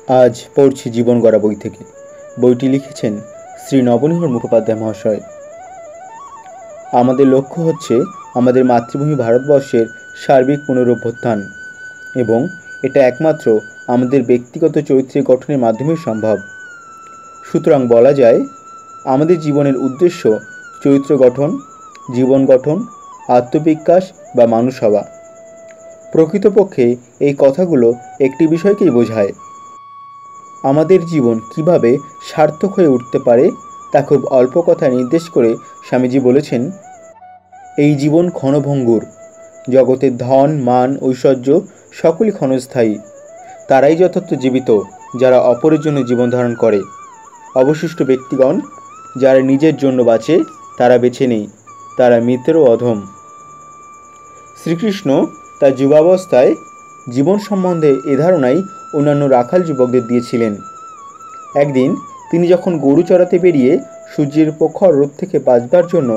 আজ পড়ছি জীবন গড়া বই থেকে। বইটি লিখেছেন শ্রী নবনীহর মুখোপাধ্যায় মহাশয়। আমাদের লক্ষ্য হচ্ছে আমাদের মাতৃভূমি ভারতবর্ষের সার্বিক পুনরুত্থান, এবং এটা একমাত্র আমাদের ব্যক্তিগত চরিত্রের গঠনের মাধ্যমেই সম্ভব। সুতরাং বলা যায়, আমাদের জীবনের উদ্দেশ্য চরিত্র গঠন, জীবন গঠন, আত্মবিকাশ বা মানুষ হওয়া। প্রকৃতপক্ষে এই কথাগুলো একটি বিষয়কেই বোঝায়। আমাদের জীবন কিভাবে সার্থক হয়ে উঠতে পারে তা খুব অল্প কথায় নির্দেশ করে স্বামীজি বলেছেন, এই জীবন ক্ষণভঙ্গুর। জগতের ধন, মান, ঐশ্বর্য সকলই ক্ষণস্থায়ী। তারাই যথার্থ জীবিত যারা অপরের জন্য জীবন ধারণ করে। অবশিষ্ট ব্যক্তিগণ যারা নিজের জন্য বাঁচে তারা বেঁচে নেই, তারা মৃতেরও অধম। শ্রীকৃষ্ণ তার যুবাবস্থায় জীবন সম্বন্ধে এ ধারণাই অন্যান্য রাখাল যুবকদের দিয়েছিলেন। একদিন তিনি যখন গরু চড়াতে বেরিয়ে সূর্যের প্রখর রোদ থেকে বাঁচবার জন্য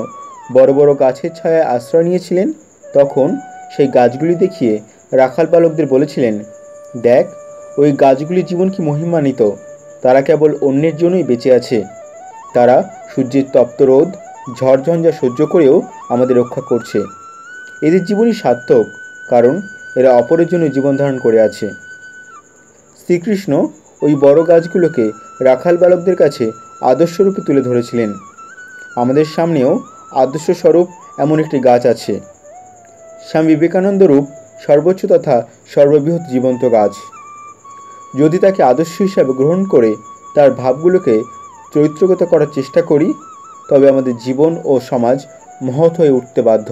বড় বড় গাছের ছায়ায় আশ্রয় নিয়েছিলেন, তখন সেই গাছগুলি দেখিয়ে রাখাল বালকদের বলেছিলেন, দেখ, ওই গাছগুলির জীবন কি মহিমান্বিত। তারা কেবল অন্যের জন্যই বেঁচে আছে। তারা সূর্যের তপ্ত রোদ, ঝড়ঝঞ্ঝা সহ্য করেও আমাদের রক্ষা করছে। এদের জীবনই সার্থক, কারণ এরা অপরের জন্য জীবন ধারণ করে আছে। শ্রীকৃষ্ণ ওই বড় গাছগুলোকে রাখাল বালকদের কাছে আদর্শরূপে তুলে ধরেছিলেন। আমাদের সামনেও আদর্শস্বরূপ এমন একটি গাছ আছে। স্বামী বিবেকানন্দ রূপ সর্বোচ্চ তথা সর্ববৃহৎ জীবন্ত গাছ। যদি তাকে আদর্শ হিসাবে গ্রহণ করে তার ভাবগুলোকে চরিত্রগত করার চেষ্টা করি, তবে আমাদের জীবন ও সমাজ মহৎ হয়ে উঠতে বাধ্য।